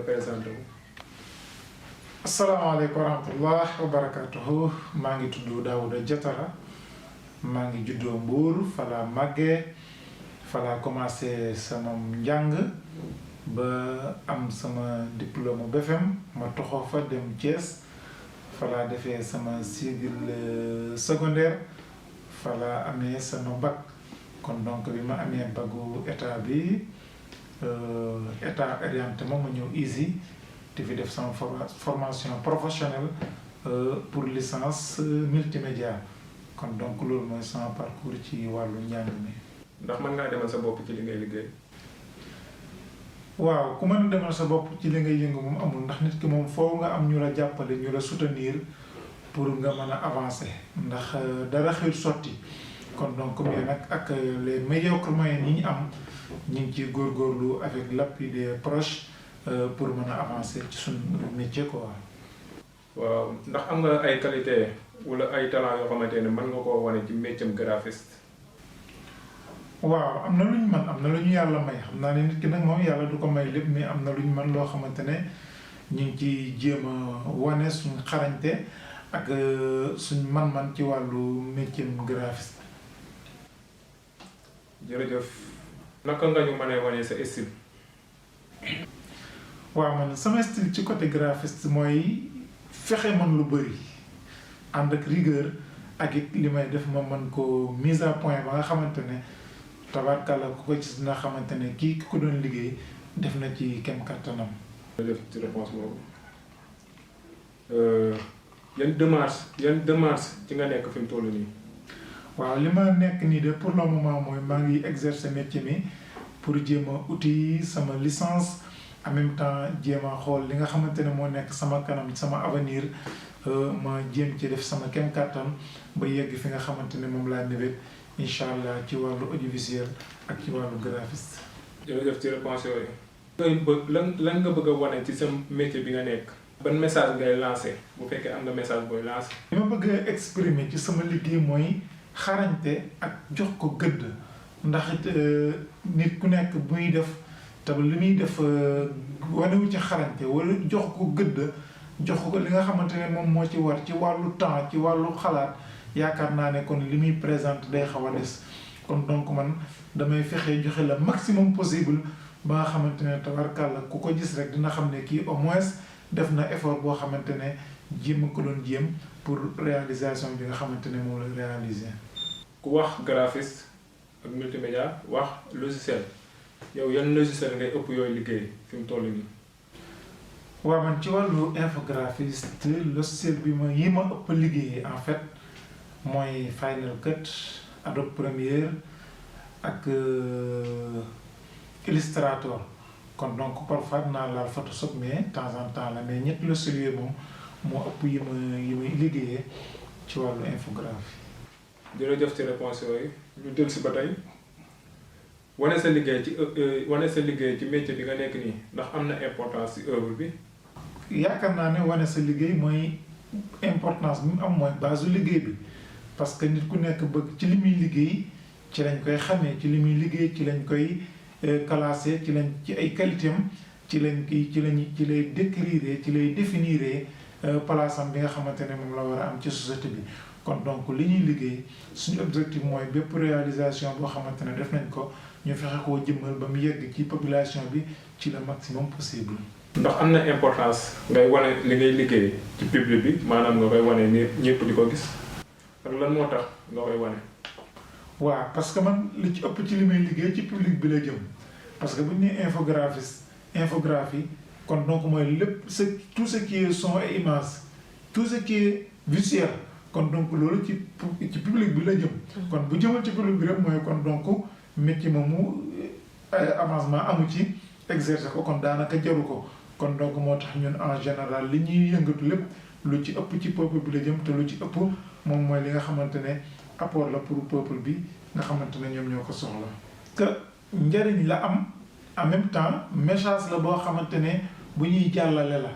présenté wu. asalaamaaleykum wa rahmatullah wa barakatuhu maa ngi tudd Daouda Diatara maa ngi juddoo Mbour fa laa màggee fa laa commencé sama njàng ba am sama diplôme BFEM ma toxoo fa dem Thiès fa laa defee sama cycle secondaire fa laa amee sama bac kon donc bi ma amee bagu état bi état orienté ma ñëw ISI te fi def sama formation professionnelle pour licence multimédia kon donc loolu mooy sama parcours ci wàllu njàng mi. ndax mën ngaa demal sa bopp ci li ngay liggéey. waaw ku mën a demal sa bopp ci li ngay yëngu moom amul ndax nit ki moom foo nga am ñu la jàppale ñu la soutenir pour nga mën a avancer ndax dara xëy sotti kon donc mais nag ak les médiocres moyens yi ñu am ñu ngi ciy góorgóorlu avec l'appui des proches pour mën a avancer ci suñu métier quoi. waaw ndax am nga ay qualité wala ay talent yoo xamante ne mën nga koo wane ci métier graphiste. waaw am na lu ñu mën am na lu ñu yàlla may xam naa ne nit ki nag moom yàlla du ko may lépp mais am na lu ñu mën loo xamante ne ñu ngi ciy jéem a wane suñ xarañte ak suñ man-man ci wàllu métier graphiste. jërëjëf naka nga ñu mën a wane sa style. waaw man sama style ci côté graphiste mooy fexe man lu bëri ànd ak rigueur ak it li may def ma mën ko mise à point ba nga xamante ne tabarkàlla ku ko gis dina xamante ne kii ki ko doon liggéey def na ci kem kattanam. def ci réponse boobu yan démarche ci nga nekk fi mu toll nii. waaw li ma nekk nii de pour le moment mooy maa ngi exercer métier mi pour jéem a uti sama licence. en même temps jéem a xool li nga xamante ne moo nekk sama kanam sama avenir ma jéem ci def sama kem kàttan ba yegg fi nga xamante ne moom laa mébét incha allah ci wàllu audiovisuel ak ci wàllu graphiste. jërëjëf ci réponse yooyu. lan nga bëgg a wane ci sa métier bi nga nekk. ban message ngay lancé bu fekkee am na message booy lancé. li ma bëgg a exprimer ci sama liggéey mooy xarañte ak jox ko gëdd ndax nit ku nekk buy def. te li muy def wanewu ci xarañte wala jox ko gëdd jox ko li nga xamante ne moom moo ci war ci wàllu temps ci wàllu xalaat yaakaar naa ne kon li muy présente day xaw a des kon donc man damay fexe joxe le maximum possible ba nga xamante ne tabarkàlla ku ko gis rek dina xam ne kii au moins def na effort boo xamante ne jéem ko doon jéem pour réalisation bi nga xamante ne moom la réaliser. ku wax graphiste ak multimédia wax logiciel. yow yan logiciel ngay ëpp yooyu liggéey fi mu toll nii. waaw man ci wàllu infographiste logiciel bi yi ma ëpp liggéeyee en fait mooy Final Cut Adobe Premiere ak Illustrator kon donc parfois naa laal Photoshop mais de temps en temps la mais ñetti logiciel yooyu moom moo ëpp yi may liggéeyee ci wàllu infographie. jërëjëf ci réponse yooyu ñu dellu si ba tey. wane sa liggéey ci métier bi nga nekk nii ndax am na importance ci œuvre bi. yaakaar naa ne wane sa liggéey mooy importance bi mu am mooy base liggéey bi parce que nit ku nekk bëgg ci li muy liggéey ci lañ koy xamee ci li muy liggéey ci lañ koy classé ci ay qualité am ci lay décrire ci lay définir place am bi nga xamante ne moom la war a am ci société bi. kon donc li ñuy liggéey suñu objectif mooy bépp réalisation boo xamante ne def nañ ko ñu fexe koo jëmmal ba mu yegg ci population bi ci le maximum possible. ndax am na importance ngay wane li ngay liggéey ci public bi maanaam nga koy wane ni ñëpp di ko gis ak lan moo tax nga koy wane. waaw parce que man li ci ëpp ci li may liggéey ci public bi la jëm parce que bu ñu nee infographie kon donc mooy lépp tout ce qui est son et image tout ce qui est visuel. kon donc loolu ci public bi la jëm. kon bu jëmal ci public bi rek mooy kon donc métier moomu avancement amu ci exercer ko kon daanaka jaru ko kon donc moo tax ñun en général li ñuy yëngatu lépp lu ci ëpp ci peuple bi la jëm te lu ci ëpp moom mooy li nga xamante ne apport la pour peuple bi nga xamante ne ñoom ñoo ko soxla. que njëriñ la am en même temps message la boo xamante ne bu ñuy jàllale la.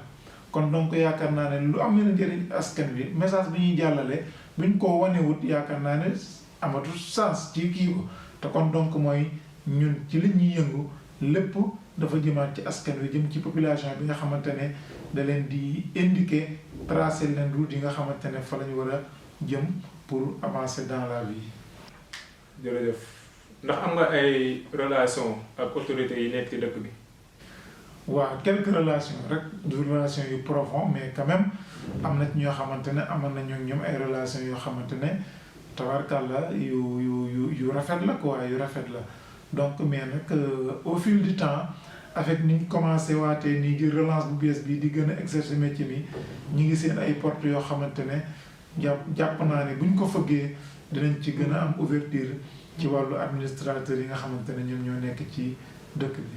kon donc yaakaar naa ne lu am na njëriñ askan wi message bi ñuy jàllale buñ ko wanewut yaakaar naa ne amatul sens ci kii ko te kon donc mooy ñun ci li ñuy yëngu lépp dafa jëmaat ci askan wi jëm ci population bi nga xamante ne da leen di indiquer tracer leen route yi nga xamante ne fa la ñu war a jëm pour avancer dans la vie. jërëjëf ndax am nga ay relation ak autorités yi nekk ci dëkk bi. waaw quelques relations rek du relation yu profond mais quand même am na ci ñoo xamante ne amoon nañu ak ñoom ay relations yoo xamante ne tabarkàlla yu rafet la quoi yu rafet la donc mais nag au fil du temps avec ni ñu commencé waatee nii di relance bu bees bi di gën a exercer métier mi ñu ngi seen ay portes yoo xamante ne jàpp naa ne bu ñu ko fëggee dinañ ci gën a am ouverture ci wàllu administrateur yi nga xamante ne ñoom ñoo nekk ci dëkk bi.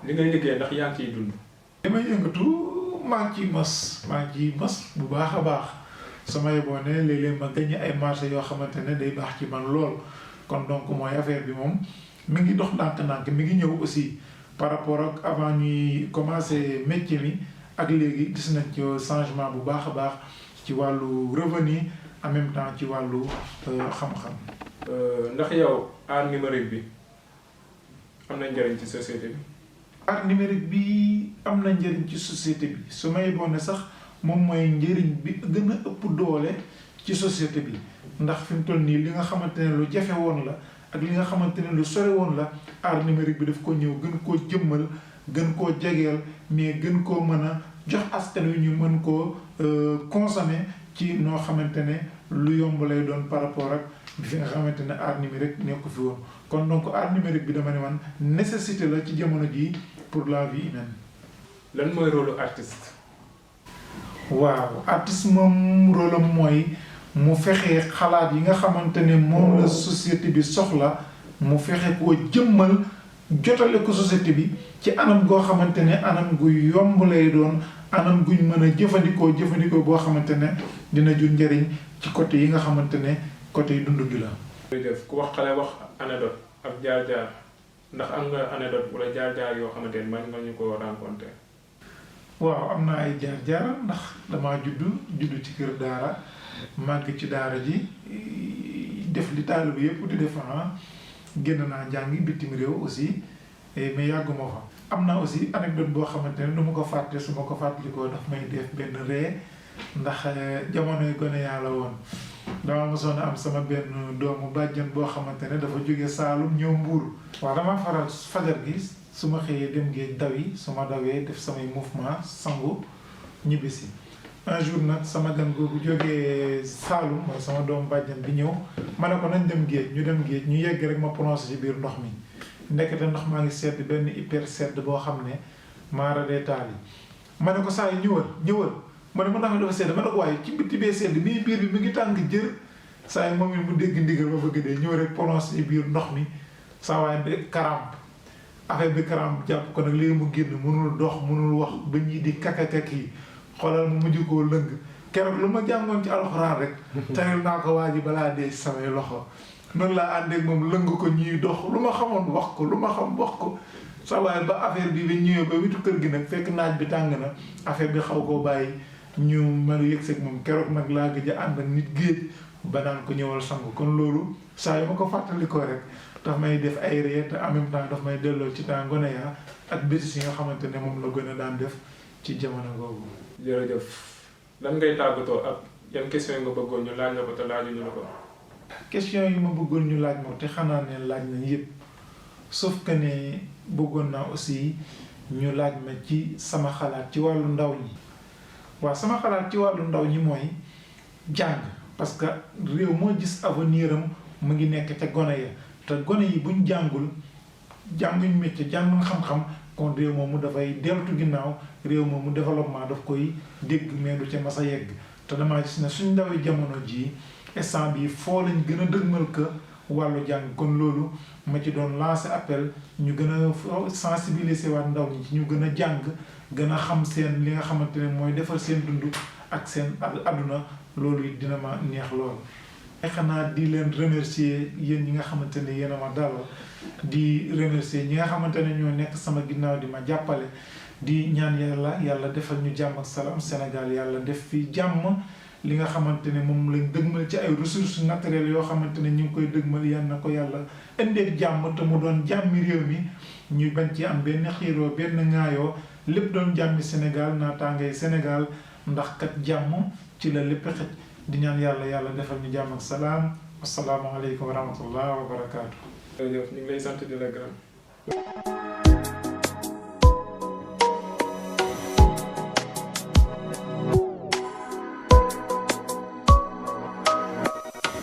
li ngay liggéey ndax yaa ngi ciy dund. li may yëngatu maa ngi ciy mos bu baax a baax sama yeboo ne léeg-léeg ma gagné ay marché yoo xamante ne day baax ci man lool kon donc mooy affaire bi moom mi ngi dox ndànk-ndànk mi ngi ñëw aussi par rapport ak avant ñuy commencé métier mi ak léegi gis nañ ci changement bu baax a baax ci wàllu revenu en même temps ci wàllu xam-xam. ndax yow art numérique bi am na njëriñ ci société bi. art numérique bi am na njëriñ ci société bi su may bon ne sax moom mooy njëriñ bi gën a ëpp doole ci société bi ndax fi mu toll nii li nga xamante ne lu jafe woon la ak li nga xamante ne lu sore woon la art numérique bi daf ko ñëw gën koo jëmmal gën koo jegeel mais gën koo mën a jox askan wi ñu mën koo consommer ci noo xamante ne lu yomb lay doon par rapport ak bi fi nga xamante ne art numérique nekku fi woon kon donc art numérique bi dama ne man nécessité la ci jamono jii pour la vie humaine. lan mooy rôle artiste. waaw artiste moom rôle am mooy mu fexe xalaat yi nga xamante ne moom la société bi soxla mu fexe koo jëmmal jotale ko société bi ci anam goo xamante ne anam gu yomb lay doon anam guñ mën a jëfandikoo boo xamante ne dina jur njëriñ ci côté yi nga xamante ne côté yi dund gi la. jërëjëf ku wax xale wax anecdote ak jaar-jaar ndax am nga anecdote wala jaar-jaar yoo xamante ne man nga ñu ko rencontré. waaw am naa ay jaar-jaar ndax damaa juddu ci kër daara màgg ci daara ji def li taalibe yëpp di def génn naa jàngi bitim réew aussi mais yàgguma fa. am naa aussi anecdote boo xamante ne du ma ko fàtte su ma ko fàttalikoo daf may def benn ree ndax jamonoy gone yàlla woon dama mosoon a am sama benn doomu bàjjan boo xamante ne dafa jóge Saalum ñëw Mbuur. waaw dama faral fajar gi su ma xëyee dem géej daw yi su ma dawee def samay mouvement sangu ñibbisi un jour nag sama gan googu jógee Saalum mooy sama doomu bàjjan bi ñëw ma ne ko nañ dem géej ñu yegg rek ma prononcé ci biir ndox mi ndekete ndox maa ngi sedd benn hyper sedd boo xam ne maara dee taal yi ma ne ko saa yi ñëwal ma ne ma ndax dafa sedd ma ne ko waaye ci bitti bee sedd mii biir bi mi ngi tàng jër saa yi moom it mu dégg ndigal ba bëgg dee ñëw rek prononcé ci biir ndox mi saa waaye bi karamp affaire bi karamp jàpp ko nag léegi mu génn mënul dox mënul wax ba ñii di kakakak yi xoolal mu mujj koo lëng keroog lu ma jàngoon ci alxuraan rek taril naa ko waa ji balaa dee samay loxo noonu laa àndeeg moom lëng ko ñuy dox lu ma xamoon wax ko lu ma xam wax ko sa waaye ba affaire bi ñëwee ba witu kër gi nag fekk naaj bi tàng na affaire bi xaw koo bàyyi ñu mën a yëgseeg moom keroog nag laa gëj a ànd ak nit géej ba naan ko ñëwal sangu kon loolu saa yu ma ko fàttalikoo rek daf may def ay ree te en même temps daf may delloo ci temps gone yaa ak bés yi nga xamante ne moom la gën a daan def ci jamono googu. jërëjëf lan ngay tàggatoo ak yan question yi nga bëggoon ñu laaj la ko te laajuñu la ko. question yi ma bëggoon ñu laaj moom te xanaa ne laaj nañ yëpp sauf que ne bëggoon naa aussi ñu laaj ma ci sama xalaat ci wàllu ndaw ñi waaw sama xalaat ci wàllu ndaw ñi mooy jàng parce que réew moo gis avenir am mu ngi nekk ca gone ya te gone yi buñ jànguñ métier jànguñ xam-xam kon réew moomu dafay deltu ginnaaw réew moomu développement daf koy dégg mais du ca mas a yegg te damaa gis ne suñ ndawee jamono jii instant bii foo lañ gën a dëgmal que wàllu jàng kon loolu ma ci doon lancer appel ñu gën a sensibiliser waat ndaw ñi ci ñu gën a jàng gën a xam seen li nga xamante ne mooy defar seen dund ak seen àdduna loolu it dina ma neex lool. xanaa di leen remercier yéen ñi nga xamante ne yéen a ma dalal di remercier ñi nga xamante ne ñoo nekk sama ginnaaw di ma jàppale di ñaan yàlla defal ñu jàmm ak salaam Sénégal yàlla def fi jàmm li nga xamante ne moom lañ dëgmal ci ay ressources naturelles yoo xamante ne ñu ngi koy dëgmal yal na ko yàlla indeeg jàmm te mu doon jàmmi réew mi ñu bañ ci am benn xiiroo benn ŋaayoo lépp doon jàmmi Sénégal naataangay Sénégal ndax kat jàmm ci la lépp xëj di ñaan yàlla defal ñu jàmm ak salaam asalaamaaleykum wa rahmatullah wa barakaatu. jërëjëf ñu ngi lay sant di la gërëm.